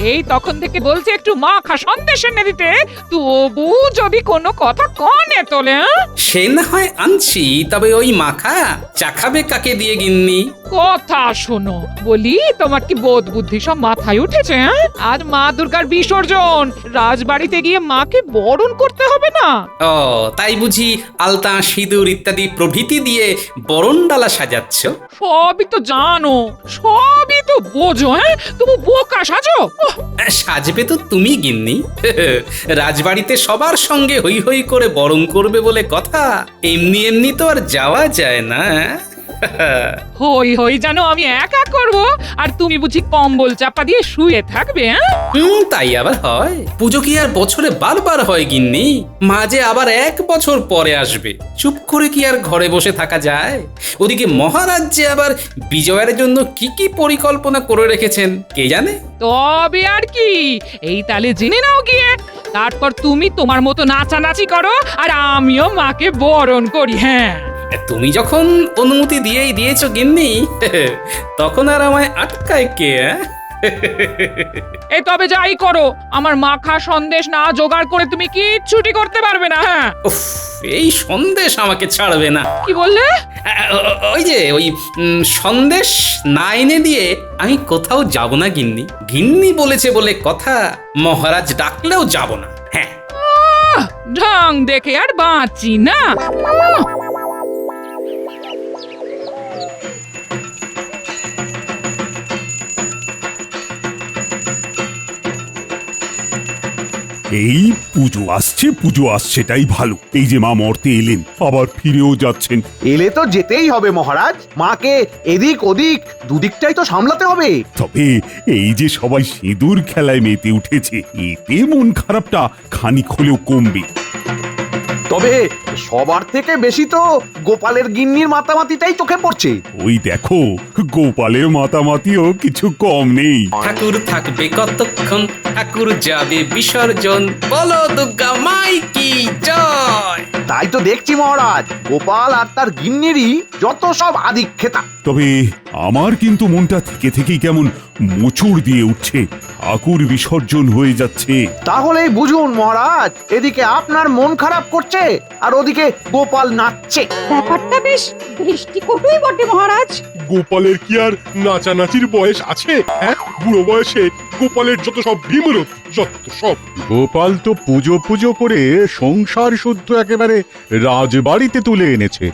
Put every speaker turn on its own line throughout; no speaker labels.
সেই তখন থেকে বলছে একটু মাখা সন্দেশ এনে দিতে, তবু যদি কোনো কথা কনে তোলে।
সে না হয় আনছি, তবে ওই মাখা চাখাবে কাকে দিয়ে গিন্নি?
কথা শোনো, বলি তোমার কি বোধ বুদ্ধি সব মাথায় উঠেছে? আজ মা দুর্গার বিসর্জন, রাজবাড়িতে গিয়ে মাকে বরণ করতে হবে না?
ও তাই বুঝি আলতা সিঁদুর ইত্যাদি প্রভৃতি দিয়ে বরণডালা সাজাচ্ছ?
সবই তো জানো, সবই তো বোঝো, তুমি বোকা সাজো।
সাজবে তো তুমি গিন্নি। রাজবাড়িতে সবার সঙ্গে হই হই করে বরণ করবে বলে কথা, এমনি এমনি তো আর যাওয়া যায় না।
হই হই জানো আমি একা করব, আর তুমি বুঝি কম্বল চাপা দিয়ে শুয়ে থাকবে?
তাই আবার হয়? পুজো কি আর বছরে বারবার হয় গিন্নি? মাঝে আবার 1 বছর পরে আসবে, চুপ করে কি আর ঘরে বসে থাকা যায়? ওদিকে মহারাজ যে আবার বিজয়ের জন্য কি কি পরিকল্পনা করে রেখেছেন কে জানে।
তবে আর কি, এই তালে জেনে নাও গিয়ে, তারপর তুমি তোমার মতো নাচানাচি করো আর আমিও মাকে বরণ করি। হ্যাঁ,
তুমি যখন অনুমতি দিয়েই দিয়েছো গিন্নি, তখন আর আমায় আটকায় কে?
এই তবে যাই করো, আমার মাখা সন্দেশ না জোগাড় করে তুমি কিচ্ছুটি করতে পারবে না। হ্যাঁ,
উফ, এই সন্দেশ আমাকে ছাড়বে না।
কি বললে?
ওই যে ওই সন্দেশ না এনে দিয়ে আমি কোথাও যাব না গিন্নি। গিন্নি বলেছে বলে কথা, মহারাজ ডাকলেও যাব না। হ্যাঁ,
ঢং দেখে আর বাঁচি না।
এই পুজো আসছে তাই ভালো। এই যে মা মর্তে এলেন, আবার ফিরেও যাচ্ছেন।
এলে তো যেতেই হবে মহারাজ, মাকে এদিক ওদিক দুদিকটাই তো সামলাতে হবে।
তবে এই যে সবাই সিঁদুর খেলায় মেতে উঠেছে, এতে মন খারাপটা খানিক হলেও কমবে।
তবে সবার থেকে বেশি তো গোপালের গিন্নির মাতামাতিটাই চোখে পড়ছে।
ওই দেখো, গোপালের মাতামাতিও কিছু কম নেই।
ঠাকুর থাকবে কতক্ষণ, ঠাকুর যাবে বিসর্জন, বলো দুর্গা মাই কি জয়।
তাই তো দেখছি মহারাজ, গোপাল আর তার গিন্নিরই যত সব আদিক্ষেতা।
তবে আমার কিন্তু মনটা থেকে থেকেই কেমন মোচড় দিয়ে উঠছে। ঠাকুর বিসর্জন হয়ে যাচ্ছে।
তাহলেই বুঝুন মহারাজ, এদিকে আপনার মন খারাপ করছে আর ওদিকে গোপাল নাচছে।
ব্যাপারটা বেশ দৃষ্টিকটুই বটে মহারাজ।
গোপালের কি আর নাচানাচির বয়স আছে? হ্যাঁ, বুড়ো বয়সে গোপালের যত সব ভীমরত, যত সব। গোপাল তো পুজো পুজো করে সংসার শুদ্ধ একেবারে রাজবাড়িতে তুলে এনেছে।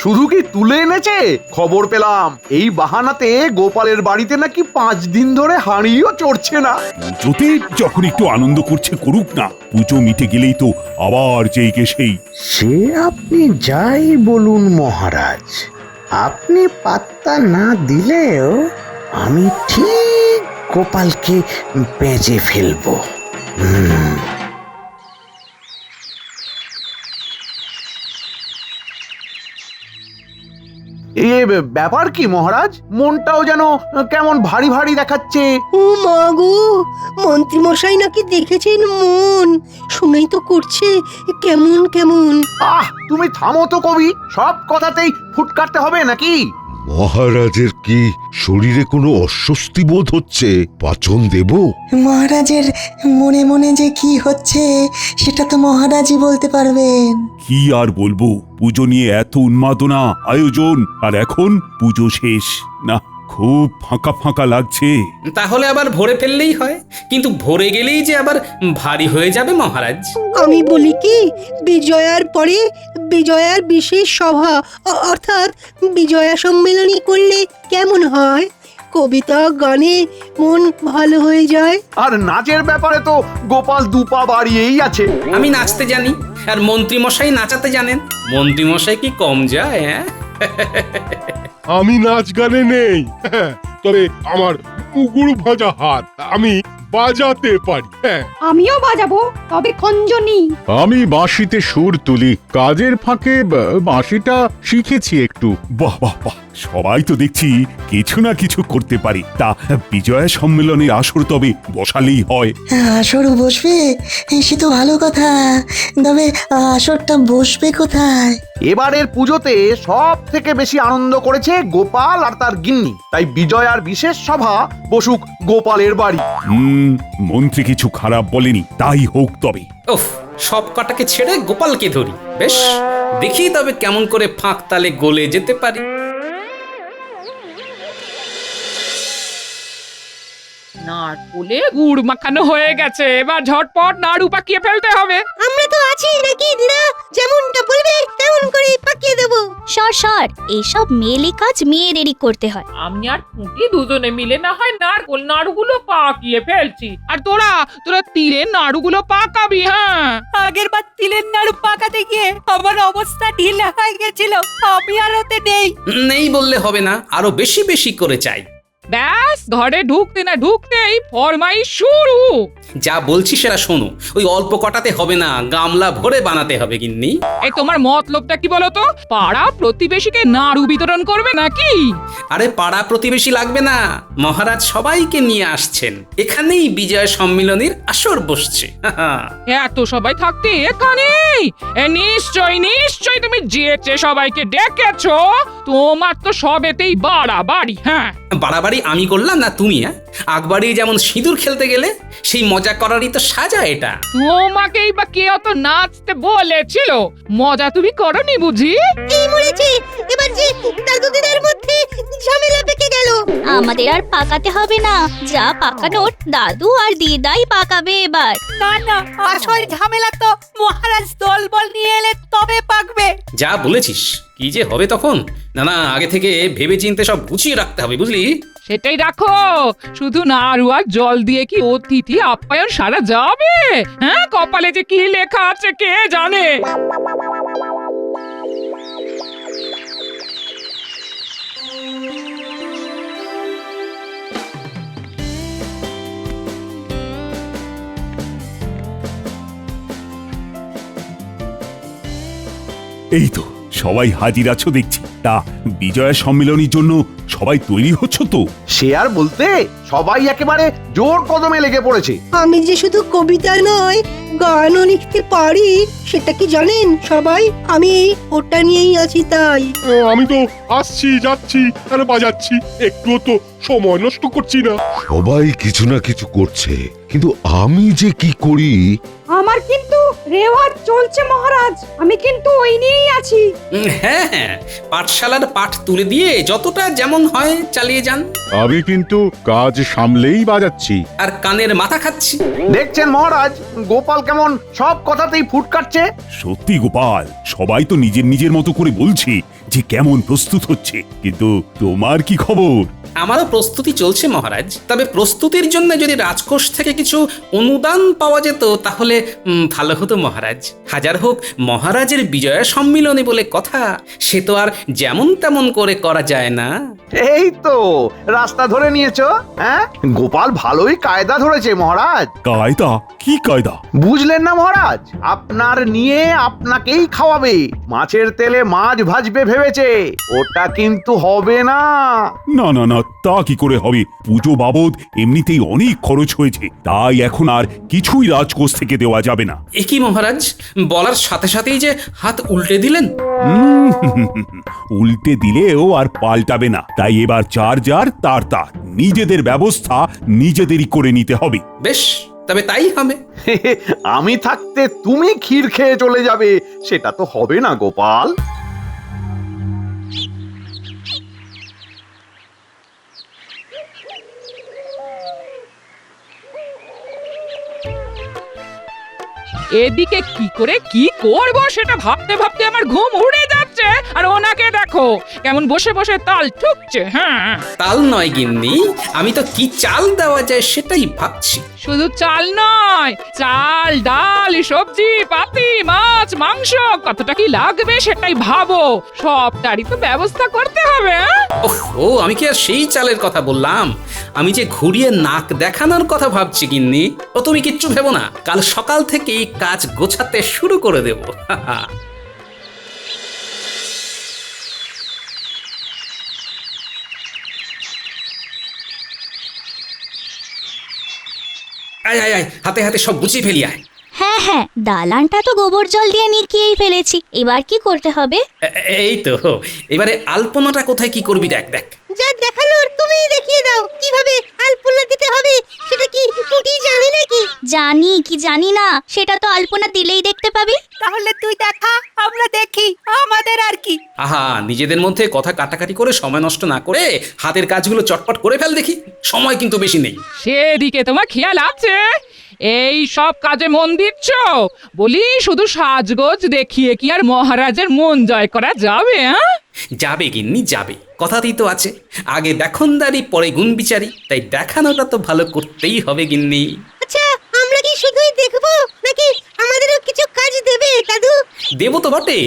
শুধু কি তুলে এনেছে, খবর পেলাম এই বাহানাতে গোপালের বাড়িতে নাকি 5 দিন ধরে হাঁড়িও চড়ছে না।
পুজোতে যখন একটু আনন্দ করছে করুক না, পুজো মিটে গেলেই তো আবার যেই কে সেই।
সে আপনি যাই বলুন মহারাজ, আপনি পাত্তা না দিলেও আমি ঠিক গোপালকে বেঁচে ফেলবো।
এ ব্যাপার কি মহারাজ, মনটাও যেন কেমন ভারী ভারী দেখাচ্ছে।
ও মা গো, মন্ত্রী মশাই নাকি দেখেছেন মন, শুনেই তো করছে কেমন কেমন।
তুমি থামো তো কবি, সব কথাতেই ফুট কাটতে হবে নাকি?
মহারাজের কি শরীরে কোনো অস্বস্তি বোধ হচ্ছে? পাচন দেব?
মহারাজের মনে মনে যে কি হচ্ছে সেটা তো মহারাজই বলতে পারবেন।
কি আর বলবো, পুজো নিয়ে এত উন্মাদনা, আয়োজন, আর এখন পুজো শেষ। না, খুব ফাঁকা ফাঁকা লাগছে।
তাহলে আবার ভরে ফেললেই হয়, কিন্তু ভরে গেলেই যে আবার ভারী হয়ে যাবে মহারাজ।
আমি বলি কি, বিজয়ার পরে বিজয়ার বিশেষ সভা অর্থাৎ বিজয়া সম্মেলনী করলে কেমন হয়? কবিতা গানে মন ভালো হয়ে যায়।
আর নাচের ব্যাপারে তো গোপাল দুপা বাড়িয়েই আছে।
আমি নাচতে জানি, আর মন্ত্রী মশাই নাচাতে জানেন। মন্ত্রী মশাই কি কম যায়?
আমি নাচ গানে নেই, তবে আমার মুগুর ভাজা হাত আমি বাজাতে পারি।
আমিও বাজাবো, তবে খঞ্জনি।
আমি বাঁশিতে সুর তুলি, কাজের ফাঁকে বাঁশিটা শিখেছি একটু।
বাহ বাহ বাহ, সবাই তো দেখছি কিছু না কিছু করতে পারে। তা বিজয়া সম্মেলনের আসর তবে বসালেই হয়।
আসরও বসবে, সে তো ভালো কথা। তবে আসরটা বসবে কোথায়?
এবারের পুজোতে সব থেকে বেশি আনন্দ করেছে গোপাল আর তার গিন্নি, তাই বিজয়ার বিশেষ সভা বসুক গোপালের বাড়ি।
মন্ত্রী কিছু খারাপ বলেনি, তাই হোক তবে।
ওফ, সব কটাকে ছেড়ে গোপালকে ধরি। বেশ, দেখি তবে কেমন করে ফাঁক তালে গলে যেতে পারি।
নারকোলে গুড় মাখানো হয়ে গেছে, এবার ঝটপট নাড়ু পাকিয়ে ফেলতে হবে।
আমরা তো আছি নাকি দিদা? যেমনটা বলবে তেমন করে পাকিয়ে দেবো।
সর এইসব মেয়েলি কাজ মেয়েদেরই করতে হয়।
আমি আর পুঁটি দুজনে মিলে না হয় নারকোল নাড়ুগুলো পাকিয়ে ফেলছি, আর তোরা তিলের নাড়ুগুলো পাকাবি। হ্যাঁ,
আগের বার তিলের নাড়ু পাকাতে গিয়ে আমার অবস্থা ঢিলা হয়ে গেছিল, আমি আর ওতে নেই।
নেই বললে হবে না, আরো বেশি বেশি করে চাই।
ব্যাস, ঘরে ঢুকতে না ঢুকতেই ফরমাইশ শুরু।
যা বলছি সেটা শোনো, ওই অল্প কটাতে হবে না, গামলা ভরে বানাতে হবে গিন্নি।
এই তোমার মতলবটা কি বলো তো? পাড়া প্রতিবেশীকে নাড়ু বিতরণ করবে নাকি?
আরে পাড়া প্রতিবেশী লাগবে না, মহারাজ সবাইকে নিয়ে আসছেন, এখানেই বিজয় সম্মিলনীর আসর বসছে।
এত সবাই থাকতে এখানেই? নিশ্চয়ই তুমি যেচে সবাইকে ডেকেছো। তোমার তো সবেতেই বাড়াবাড়ি। হ্যাঁ,
বাড়াবাড়ি আমি করলাম না তুমি? আকবাড়ি যেমন সিঁদুর খেলতে গেলে সেই মজা করারই তো সাজা এটা।
তোমাকেই বা কে অত নাচতে বলেছিল? মজা তুমি করনি বুঝি?
এই মরেছে, এবার যে দাদু দিদার মধ্যে ঝামেলা পেকে গেল।
আমাদের আর পাকাতে হবে না, যা পাকানোর দাদু আর দিদাই পাকাবে এবার।
না না, আসল ঝামেলা তো মহারাজ দলবল নিয়ে এলে তবে পাকবে।
যা বলেছিস, কি যে হবে তখন। না, আগে থেকে ভেবে চিন্তে সব গুছিয়ে রাখতে হবে, বুঝলি?
সেটাই রাখো। শুধু নাড়ু আর জল দিয়ে কি অতিথি আপ্যায়ন সারা যাবে? হ্যাঁ, কপালে যে কি লেখা আছে কে জানে।
এই তো সবাই হাজির আছো দেখছি। তা বিজয়া সম্মেলনের জন্য সবাই তৈরি হচ্ছ তো?
সে আর বলতে, সবাই একেবারে জোর কদমে লেগে পড়েছে।
আমি যে শুধু কবিতা নয়, গানও লিখতে পারি, সেটা কি জানেন সবাই? আমি ওটা নিয়েই আছি তাই।
আমি তো আসছি যাচ্ছি আর বাজাচ্ছি, একটুও তো সময় নষ্ট করছি না।
সবাই কিছু না কিছু করছে, কিন্তু আমি যে কি করি।
আমার কিন্তু রেওয়াজ চলছে মহারাজ, আমি কিন্তু ওই নিয়েই আছি।
হ্যাঁ, পাঠশালার পাঠ তুলে দিয়ে যতটা যেমন হয় চালিয়ে যান।
আমি কিন্তু কাজ সামলেই বাজাচ্ছি।
আর কানের মাথা খাচ্ছি।
দেখছেন মহারাজ, গোপাল কেমন সব কথাতেই ফুট কাটছে।
সত্যি গোপাল, সবাই তো নিজের মতো করে বলছে যে কেমন প্রস্তুত হচ্ছে, কিন্তু তোমার কি খবর?
আমারও প্রস্তুতি চলছে মহারাজ, তবে প্রস্তুতির জন্য যদি রাজকোষ থেকে কিছু অনুদান পাওয়া যেত তাহলে ভালো হতো মহারাজ। হাজার হোক মহারাজের বিজয়া সম্মিলনী বলে কথা, সে তো আর যেমন তেমন করে করা যায় না।
এই তো রাস্তা ধরে নিয়েছো। হ্যাঁ, গোপাল ভালোই কায়দা ধরেছে মহারাজ।
কায়দা? কি কায়দা?
বুঝলেন না মহারাজ, আপনার নিয়ে আপনাকেই খাওয়াবে, মাছের তেলে মাছ ভাজবে ভেবেছে। ওটা কিন্তু হবে না।
না না না, তা কি করে হবে? পুজো বাবদ এমনিতেই অনেক খরচ হয়েছে, তাই এখন আর কিছুই রাজকোষ থেকে দেওয়া যাবে না।
এ কি মহারাজ, বলার সাথে সাথেই যে হাত উল্টে দিলেন।
উল্টে দিলেও আর পাল্টাবে না, তাই এবার যার তার নিজেদের ব্যবস্থা নিজেদেরই করে নিতে হবে।
বেশ, তবে তাই হবে।
আমি থাকতে তুমি ক্ষীর খেয়ে চলে যাবে, সেটা তো হবে না গোপাল।
এদিকে কি করে কি করব সেটা ভাবতে ভাবতে আমার ঘুম উড়ে যাচ্ছে, আর ওনাকে দেখো কেমন বসে বসে তাল ঠুকছে। হ্যাঁ,
তাল নয় গিন্নি, আমি তো কি চাল দেওয়া যায় সেটাই ভাবছি।
শুধু চাল নয়, চাল ডাল সবজি পাতি মাছ মাংস কতটা কি লাগবে সেটাই ভাবো, সবটারই তো ব্যবস্থা করতে হবে।
ও, আমি কি আর সেই চালের কথা বললাম? আমি যে ঘুরিয়ে নাক দেখানোর কথা ভাবছি গিন্নি। ও তুমি কিচ্ছু ভেবো না, কাল সকাল থেকেই কাজ গোছাতে শুরু করে দেব। আয় আয় আয়, হাতে হাতে সব গুছিয়ে ফেলি আয়।
হ্যাঁ হ্যাঁ, দালানটা তো গোবর জল দিয়ে নিকিয়েই ফেলেছি, এবার কি করতে হবে?
এই তো, এবারে আলপনাটা কোথায় কি করবি দেখ দেখ।
যা দেখালো তুমি দেখিয়ে দাও কিভাবে আলপনা দিতে হবে, সেটা কি টুটি জানে নাকি?
জানি কি জানি না, সেটা তো আলপনা দিলেই দেখতে পাবি।
তাহলে তুই দেখা, আমরা দেখি, আমাদের আর কি।
আহা, নিজেদের মধ্যে কথা কাটাকাটি করে সময় নষ্ট না করে হাতের কাজগুলো চটপট করে ফেল দেখি, সময় কিন্তু বেশি নেই।
সেদিকে তোমার খেয়াল আছে? এই সব কাজে মন দিচ্ছ? বলি শুধু সাজগোজ দেখিয়ে কি আর মহারাজের মন জয় করা যাবে?
যাবে গিন্নি যাবে, কথাতেই তো আছে, আগে দেখনদারি পরে গুণ বিচারি, তাই দেখানোটা তো ভালো করতেই হবে গিন্নি।
আচ্ছা, আমরা কি শুধুই দেখবো নাকি আমাদেরও কিছু কাজ দেবে দাদু?
দেবো তো বটেই।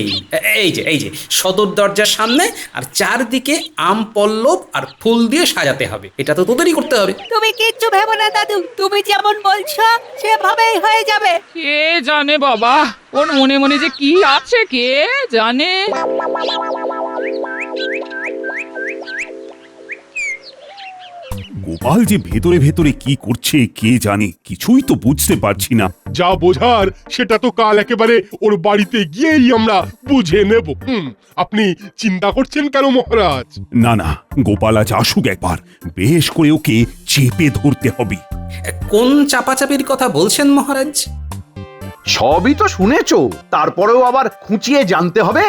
এই যে সদর দরজার সামনে আর চারদিকে আম পল্লব আর ফুল দিয়ে সাজাতে হবে, এটা তো তোদেরই করতে হবে।
তুমি কিচ্ছু ভেবো না দাদু, তুমি যেমন বলছো সেভাবেই হয়ে যাবে।
কে জানে বাবা, ওর মনে মনে যে কি আছে কে জানে।
গোপাল যে ভেতরে ভেতরে কি করছে কে জানে, কিছুই তো বুঝতে পারছি না।
যা বোঝার সেটা তো কাল একেবারে ওর বাড়িতে গিয়েই আমরা বুঝে নেব। আপনি চিন্তা করছেন কেন মহারাজ?
না না, গোপাল আজ আসুক একবার, বেশ করে ওকে চেপে ধরতে হবে।
কোন চাপাচাপির কথা বলছেন মহারাজ?
সবই তো শুনেছো, তারপরেও আবার খুঁচিয়ে জানতে হবে?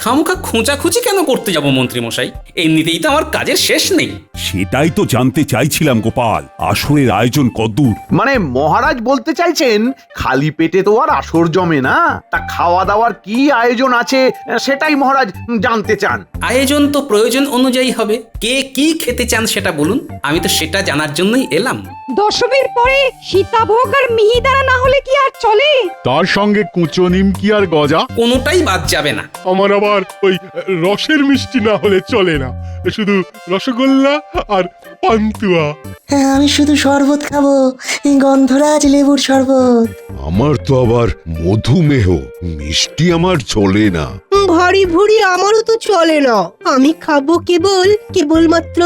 খামোখা খোঁচাখুচি কেন করতে যাব মন্ত্রী মশাই? এমনিতেই তো আমার কাজের শেষ নেই।
সেটাই তো জানতে চাইছিলাম গোপাল, আসরের আয়োজন কদ্দূর?
মানে মহারাজ বলতে চাইছেন খালি পেটে তো আর আসর জমে না, তা খাওয়া দাওয়ার কি আয়োজন আছে সেটাই মহারাজ জানতে চান।
আয়োজন তো প্রয়োজন অনুযায়ী হবে, কে কি খেতে চান সেটা বলুন, আমি তো সেটা জানার জন্যই এলাম।
দশমীর পরে সীতাভোগ আর মিহিদানা না হলে কি আর চলে?
তার সঙ্গে কুচো নিমকি আর গজা।
কোনোটাই বাদ যাবে না।
আমার আবার ওই রসের মিষ্টি না হলে চলে না, শুধু রসগোল্লা আর পান্তুয়া।
হ্যাঁ, আমি শুধু শরবত খাবো, গন্ধরাজ লেবুর শরবত।
আমার তো আবার মধুমেহ, মিষ্টি আমার চলে না।
ভারী ভুড়ি আমারও তো চলে না, আমি খাবো কেবলমাত্র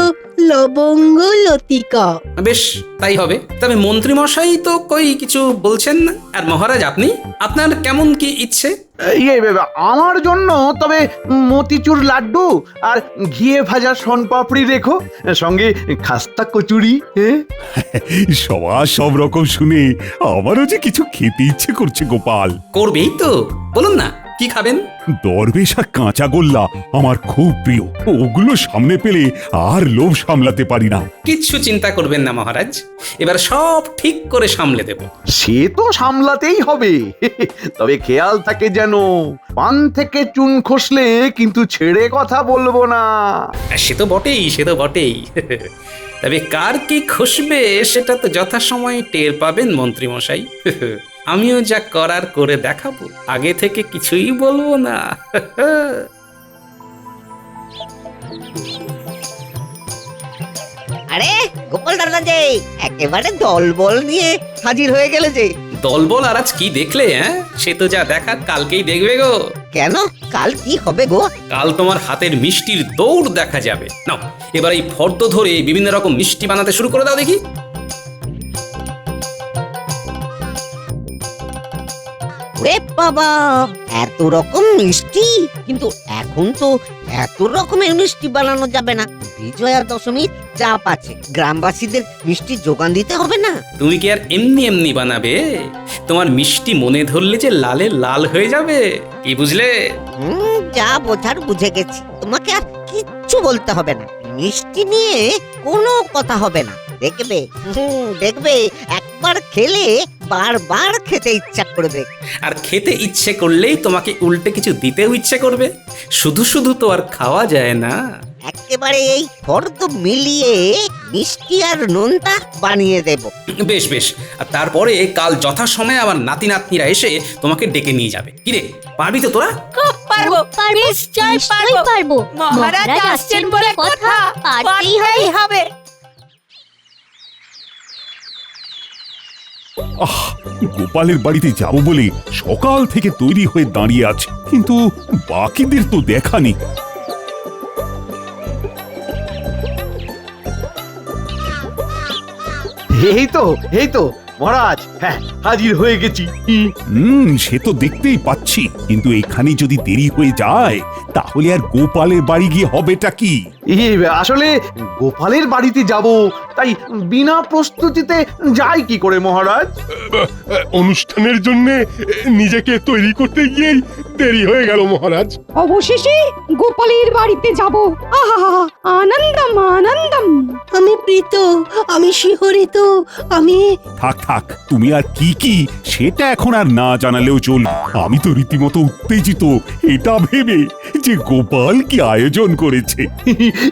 লবঙ্গ লতিকা।
বেশ, তাই হবে। তবে মন্ত্রী মশাই তো কই কিছু বলছেন না। আর মহারাজ আপনি, আপনার কেমন কি ইচ্ছে?
আমার জন্য তবে মতিচুর লাড্ডু আর ঘিয়ে ভাজা শনপাপড়ি রেখো, সঙ্গে খাস্তা কচুরি।
সবার সব রকম শুনে আমারও যে কিছু খেতে ইচ্ছে করছে গোপাল।
করবেই তো, বলুন না কি খাবেন?
দরবেশ আর কাঁচা গোল্লা আমার খুব প্রিয়, ওগুলো সামনে পেলে আর লোভ সামলাতে পারি না।
কিচ্ছু চিন্তা করবেন না মহারাজ, এবার সব ঠিক করে সামলে দেব।
সে তো সামলাতেই হবে, তবে খেয়াল থাকে যেন পান থেকে চুন খসলে কিন্তু ছেড়ে কথা বলবো না।
সে তো বটেই। তবে কার কি খসবে সেটা তো যথাসময়ে টের পাবেন মন্ত্রী মশাই। আমিও যা করার করে দেখাবো, আগে থেকে কিছুই বলবো না।
আরে গোপাল দাদা যে একেবারে দলবল নিয়ে হাজির হয়ে গেলে যে।
দলবল আর আজ কি দেখলে? সে তো যা দেখার কালকেই দেখবে গো।
কেন, কাল কি হবে গো?
কাল তোমার হাতের মিষ্টির দৌড় দেখা যাবে। নাও এবার এই ফর্দ ধরে বিভিন্ন রকম মিষ্টি বানাতে শুরু করে দাও দেখি।
ওরে বাবা, এত রকম মিষ্টি! কিন্তু এখন তো এত রকমের মিষ্টি বানানো যাবে না, বিজয়া দশমীর চাপ আছে, গ্রামবাসীদের মিষ্টি যোগান দিতে হবে না?
তুমি কি আর এমনি এমনি বানাবে? তোমার মিষ্টি মনে ধরলে যে লালে লাল হয়ে যাবে, কি বুঝলে?
যা বোঝার বুঝে গেছি, তোমাকে আর কিচ্ছু বলতে হবে না, মিষ্টি নিয়ে কোনো কথা হবে না। দেখবে একবার খেলে বারবার খেতে ইচ্ছা করবে।
আর খেতে ইচ্ছে করলেই তোমাকে উল্টে কিছু দিতেও ইচ্ছে করবে। শুধু শুধু তো আর খাওয়া যায় না।
একেবারে এই ফর্দ মিলিয়ে মিষ্টি আর নোনতা বানিয়ে দেব।
বেশ, আর তারপরে কাল যথাসময়ে আমার নাতি নাতনিরা এসে তোমাকে ডেকে নিয়ে যাবে। কিরে, পারবি তো তোরা?
খুব পারবো, নিশ্চয় পারবো। মহারাজ আসছেন বলে কথা, পারতেই হবে।
গোপালের বাড়িতে যাব বলে সকাল থেকে তৈরি হয়ে দাঁড়িয়ে আছে, কিন্তু বাকিদের তো দেখা নেই।
এই তো মহারাজ, হ্যাঁ হাজির হয়ে গেছি।
সে তো দেখতেই পাচ্ছি, কিন্তু এখানে যদি দেরি হয়ে যায় তাহলে আর গোপালের বাড়ি গিয়ে হবেটা কি?
আসলে গোপালের বাড়িতে যাব, তাই বিনা প্রস্তুতিতে যাই কি করে মহারাজ?
অনুষ্ঠানের জন্য নিজেকে তৈরি করতে গিয়েই দেরি হয়ে গেল মহারাজ।
অবশেষে গোপালের বাড়িতে যাব। আহা, আনন্দম আনন্দম।
আমি প্রীত, আমি শিহরিত, আমি
থাক থাক, তুমি আর কি কি সেটা এখন আর না জানালেও চলবে। আমি তো রীতিমতো উত্তেজিত এটা ভেবে যে গোপাল কি আয়োজন করেছে।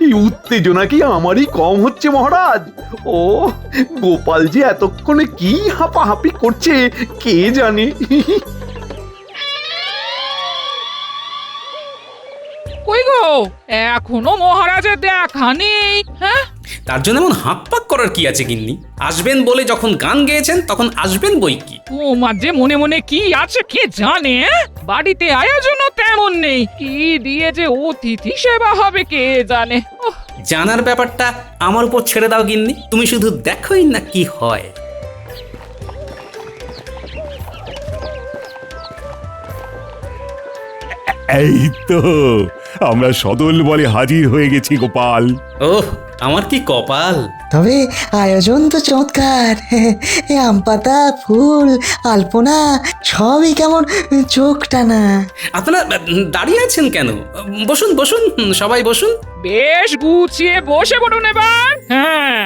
এই উত্তেজনা কি আমারই কম হচ্ছে মহারাজ? ও গোপাল যে এতক্ষণে কি হাঁপাহাঁপি করছে কে জানে।
কই গো, এখনো মহারাজের দেখা নেই? হ্যাঁ,
তার জন্য এমন হাঁক পাক করার কি আছে গিন্নি? আসবেন বলে যখন গান গেয়েছেন তখন আসবেন বই কি।
তোমার যে মনে মনে কি আছে কে জানে? বাড়িতে আয়োজনও তেমন নেই, কি দিয়ে যে অতিথি সেবা হবে কে জানে। ওহ,
জানার ব্যাপারটা আমার উপর ছেড়ে দাও গিন্নি, তুমি শুধু দেখোই না কি হয়।
এই তো আমরা সদল বলে হাজির হয়ে গেছি গোপাল।
ওহ, আমার কি কপাল।
তবে আয়োজন তো চমৎকার। আম পাতা, ফুল, আলপনা সবই কেমন চোখ টানা।
আপনারা দাঁড়িয়ে আছেন কেন? বসুন বসুন, সবাই বসুন।
বেশ গুছিয়ে বসে পড়ুন এবার। হ্যাঁ,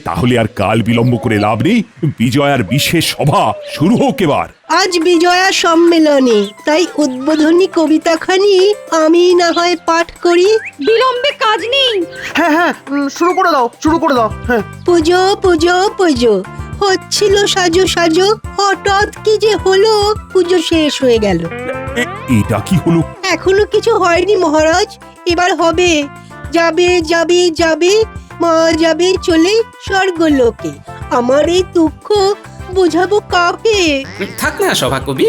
তাহলে আর কাল বিলম্ব করে লাভ নেই, বিজয়ার বিশেষ সভা শুরু হোক এবার।
আজ বিজয়া সম্মেলনে, তাই উদ্বোধনী কবিতাখানি আমি না হয় পাঠ করি।
বিলম্বে কাজ নেই।
হ্যাঁ হ্যাঁ, শুরু করে দাও, শুরু করে দাও। হ্যাঁ,
পুজো পুজো পুজো হচ্ছিল সাজো সাজো, হঠাৎ কি যে হলো, পুজো শেষ হয়ে গেল।
এটা কি হলো?
এখনো কিছু হয়নি মহারাজ, এবার হবে। যাবে যাবে যাবে, মা যাবে চলে স্বর্গলোকে। আমার এই দুঃখ বোঝাবো কাকে?
থাক না সভাকবি,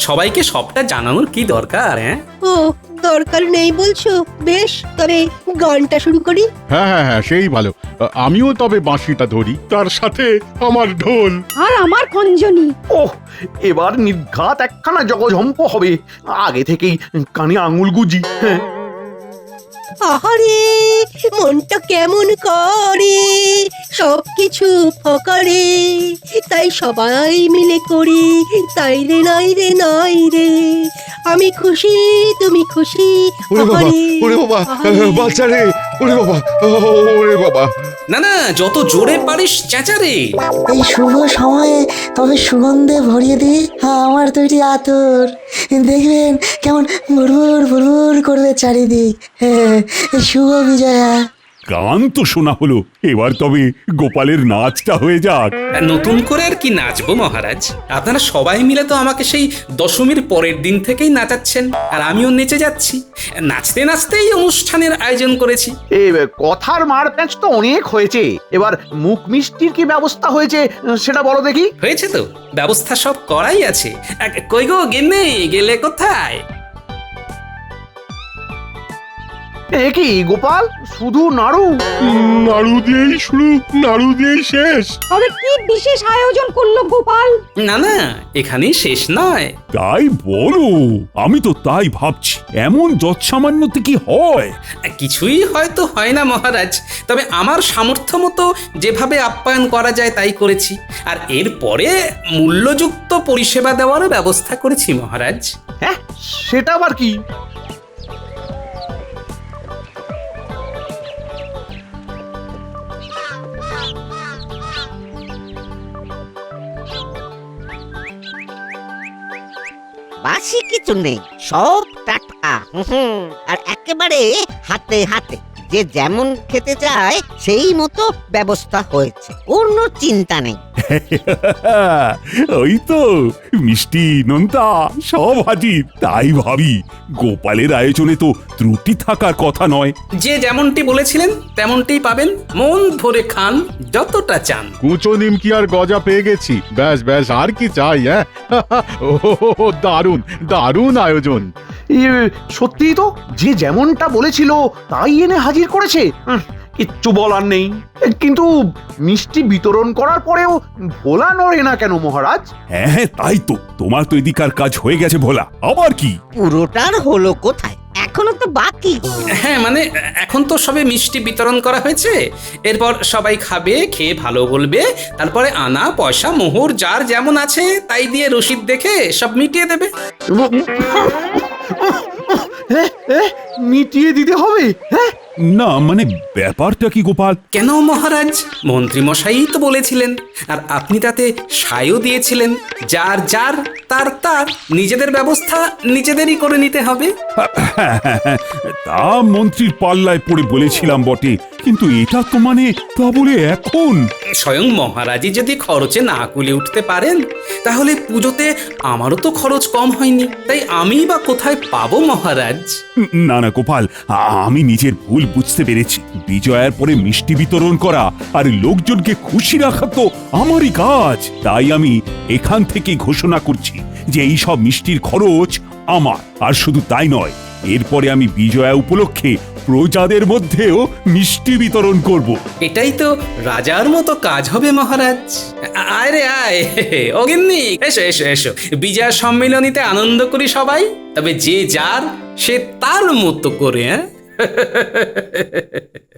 সবাইকে সবটা জানানোর কি দরকার? হ্যাঁ,
ও দরকার নেই বলছো? বেশ, তবে গানটা শুরু করি।
হ্যাঁ হ্যাঁ হ্যাঁ, সেই ভালো। আমিও তবে বাঁশিটা ধরি, তার সাথে আমার ঢোল।
আর আমার খঞ্জনি।
ওহ এবার নির্ঘাত একখানা জগঝম্প হবে। আগে থেকেই কানে আঙুল গুজি। হ্যাঁ,
আহারে মনটা কেমন করে, সবকিছু ফকারে, তাই সবাই মিলে করি তাই রে নাই রে নাই রে। আমি খুশি তুমি খুশি।
বাচ্চারে, ওরে বাবা, ওরে বাবা।
না না, যত জোরে পারিস চেঁচারে।
এই শুভ সময়ে তবে সুগন্ধে ভরিয়ে দিই আমার তৈরি আতর। দেখবেন কেমন ভুরভুর ভুরভুর করবে চারিদিক। শুভ বিজয়া।
গান তো শোনা হলো, এবার তবে গোপালের নাচটা হয়ে যাক।
নতুন করে আর কি নাচবো মহারাজ? আপনারা সবাই মিলে তো আমাকে সেই দশমীর পরের দিন থেকেই নাচাচ্ছেন, আর আমিও নেচে যাচ্ছি। নাচতে নাচতেই অনুষ্ঠানের আয়োজন করেছি।
এই কথার মার প্যাঁচ তো অনেক হয়েছে, এবার মুখ মিষ্টির কি ব্যবস্থা হয়েছে সেটা বলো দেখি।
হয়েছে তো, ব্যবস্থা সব করাই আছে। কই গো গিন্নি, গেলে কোথায়?
এ কি গোপাল, শুধু নাড়ু?
নাড়ু দিয়েই শুরু, নাড়ু দিয়েই শেষ।
তবে কি বিশেষ আয়োজন করলো গোপাল?
না না, এখানেই শেষ নয়।
তাই বলো, আমি তো তাই ভাবছি, এমন যৎসামান্যতে কি হয়?
কিছুই হয়তো হয় না মহারাজ, তবে আমার সামর্থ্য মতো যেভাবে আপ্যায়ন করা যায় তাই করেছি। আর এরপরে মূল্যযুক্ত পরিষেবা দেওয়ারও ব্যবস্থা করেছি মহারাজ।
হ্যাঁ, সেটা আবার কি?
বাসি কিছু নেই, সব টাটকা। আর একেবারে হাতে হাতে, যে যেমন খেতে চায় সেই মতো ব্যবস্থা হয়েছে, কোনো চিন্তা নেই।
ওই তো মিষ্টি নোনতা সব হাজির, তাই ভাবি গোপালের আয়োজনে তো ত্রুটি থাকার কথা নয়।
যে যেমনটি বলেছিলেন তেমনটিই পাবেন, মন ভরে খান যতটা চান।
কুচো নিমকি আর গজা পেয়ে গেছি, ব্যাস ব্যাস, আর কি চাই? হ্যাঁ, দারুণ দারুণ আয়োজন।
সত্যিই তো, যে যেমনটা বলেছিল তাই এনে হাজির করেছে। কিচ্ছু বলার নেই। কিন্তু মিষ্টি বিতরণ করার পরেও ভোলা নড়ে না কেন মহারাজ?
হ্যাঁ হ্যাঁ, তাই তো, তোমার তো এদিকার কাজ হয়ে গেছে ভোলা, আবার কি?
পুরোটার হলো কোথায়, এখনো তো বাকি।
হ্যাঁ মানে এখন তো সবে মিষ্টি বিতরণ করা হয়েছে, এরপর সবাই খাবে, খেয়ে ভালো বলবে, তারপরে আনা পয়সা মোহর যার যেমন আছে তাই দিয়ে রসিদ দেখে সব মিটিয়ে দেবে।
মিটিয়ে দিতে হবে? হ্যাঁ,
না মানে ব্যাপারটা কি গোপাল?
কেন মহারাজ, মন্ত্রী মশাই তো বলেছিলেন, আর আপনি তাতে সায়ও দিয়েছিলেন, যার যার তার তার নিজেদের ব্যবস্থা নিজেদেরই করে নিতে হবে।
তা মন্ত্রীর পাল্লায় পড়ে বলেছিলাম বটে, কিন্তু এটা তো মানে তা বলে এখন?
স্বয়ং মহারাজই যদি খরচে না কুলে উঠতে পারেন, তাহলে পুজোতে আমারও তো খরচ কম হয়নি, তাই আমি বা কোথায় পাবো মহারাজ?
না না গোপাল, আমি নিজের ভুল বুঝতে পেরেছি। বিজয়ার পরে মিষ্টি বিতরণ করা আর লোকজনকে খুশি রাখা তো আমারই কাজ। তাই আমি এখান থেকে ঘোষণা করছি যে এই সব মিষ্টির খরচ আমার। আর শুধু তাই নয়, এরপরে আমি বিজয়া উপলক্ষে প্রজাদের মধ্যেও মিষ্টি বিতরণ করব।
এটাই তো রাজার মতো কাজ হবে মহারাজ। আয় রে আয়, অগিন্নি এসো এসো এসো, বিজয়া সম্মেলনীতে আনন্দ করি সবাই, তবে যে যার সে তার মতো করে। হ্যাঁ